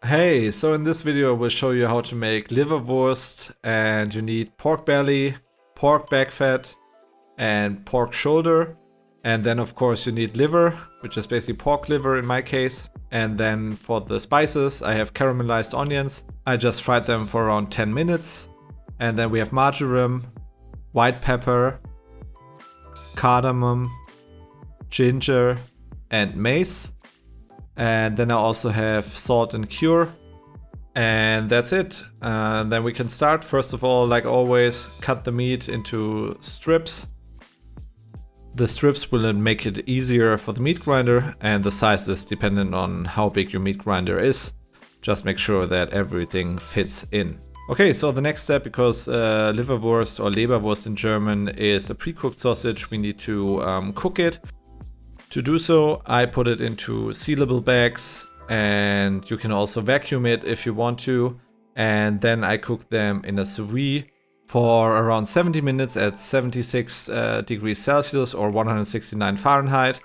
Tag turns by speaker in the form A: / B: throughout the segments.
A: Hey, so in this video I will show you how to make liverwurst, and you need pork belly, pork backfat and pork shoulder, and then of course you need liver, which is basically pork liver in my case. And then for the spices I have caramelized onions. I just fried them for around 10 minutes. And then we have marjoram, white pepper, cardamom, ginger and mace. And then I also have salt and cure. And that's it. Then we can start. First of all, like always, cut the meat into strips. The strips will make it easier for the meat grinder, and the size is dependent on how big your meat grinder is. Just make sure that everything fits in. Okay, so the next step, because Liverwurst or Leberwurst in German is a pre-cooked sausage, we need to cook it. To do so, I put it into sealable bags, and you can also vacuum it if you want to. And then I cook them in a sous vide for around 70 minutes at 76 degrees Celsius or 169 Fahrenheit.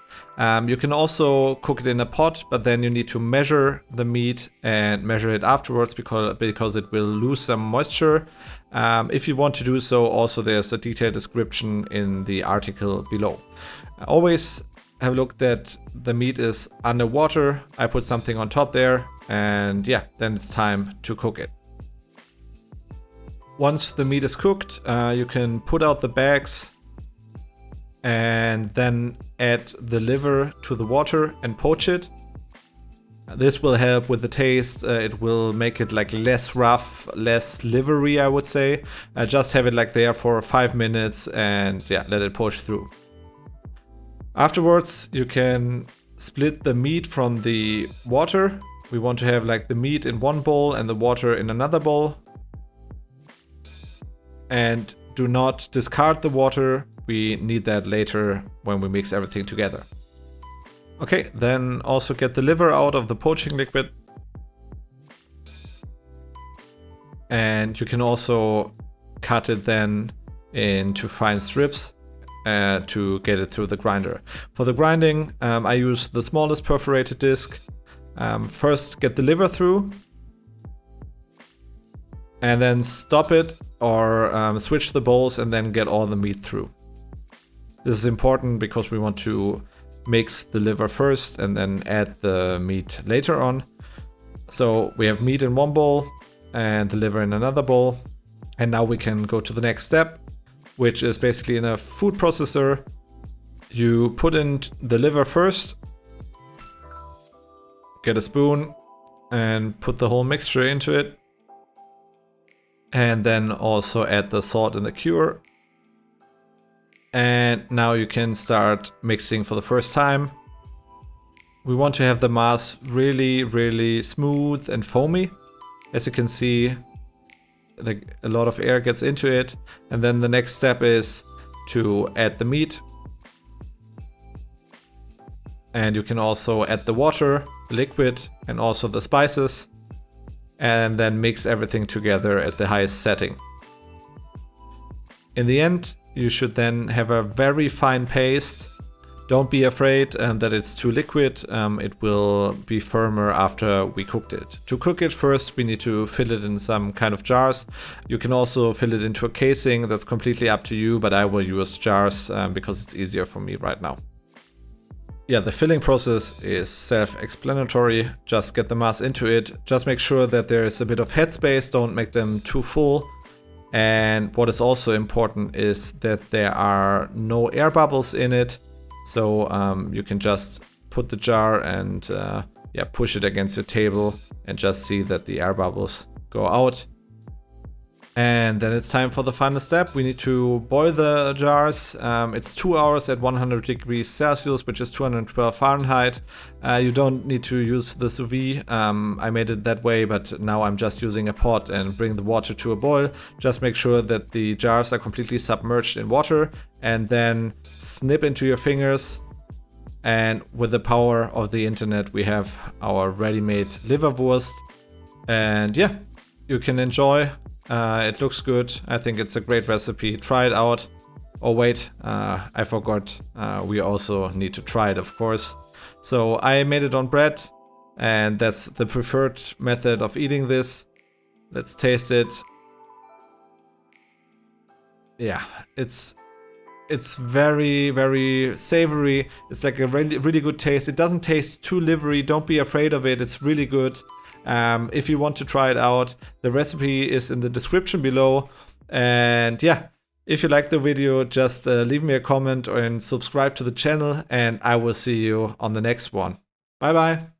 A: You can also cook it in a pot, but then you need to measure the meat and measure it afterwards because it will lose some moisture. If you want to do so, also there's a detailed description in the article below. Always have a look that the meat is underwater. I put something on top there, and yeah, then it's time to cook it. Once the meat is cooked, you can put out the bags and then add the liver to the water and poach it. This will help with the taste. It will make it like less rough, less livery, I would say. Just have it like there for 5 minutes and yeah, let it poach through. Afterwards, you can split the meat from the water. We want to have like the meat in one bowl and the water in another bowl. And do not discard the water. We need that later when we mix everything together. Okay, then also get the liver out of the poaching liquid. And you can also cut it then into fine strips to get it through the grinder. For the grinding, I use the smallest perforated disc. First get the liver through, and then stop it or switch the bowls and then get all the meat through. This is important because we want to mix the liver first and then add the meat later on. So we have meat in one bowl and the liver in another bowl. And now we can go to the next step, which is basically in a food processor. You put in the liver first, get a spoon and put the whole mixture into it. And then also add the salt and the cure. And now you can start mixing for the first time. We want to have the mass really, really smooth and foamy. As you can see, a lot of air gets into it. And then the next step is to add the meat. And you can also add the water, the liquid, and also the spices. And then mix everything together at the highest setting. In the end, you should then have a very fine paste. Don't be afraid that it's too liquid. It will be firmer after we cooked it. To cook it first, we need to fill it in some kind of jars. You can also fill it into a casing. That's completely up to you, but I will use jars because it's easier for me right now. Yeah, the filling process is self-explanatory. Just get the mass into it. Just make sure that there is a bit of headspace. Don't make them too full. And what is also important is that there are no air bubbles in it. So you can just put the jar and push it against your table and just see that the air bubbles go out. And then it's time for the final step. We need to boil the jars. It's 2 hours at 100 degrees Celsius, which is 212 Fahrenheit. You don't need to use the sous vide. I made it that way, but now I'm just using a pot and bring the water to a boil. Just make sure that the jars are completely submerged in water, and then snip into your fingers. And with the power of the internet, we have our ready-made liverwurst. And yeah, you can enjoy. It looks good. I think it's a great recipe. Try it out. Oh wait, I forgot. We also need to try it, of course. So I made it on bread. and that's the preferred method of eating this. Let's taste it. Yeah, it's very, very savory. It's like a really, really good taste. It doesn't taste too livery. Don't be afraid of it. It's really good. If you want to try it out, the recipe is in the description below. And yeah, if you like the video, just leave me a comment and subscribe to the channel, and I will see you on the next one. Bye bye.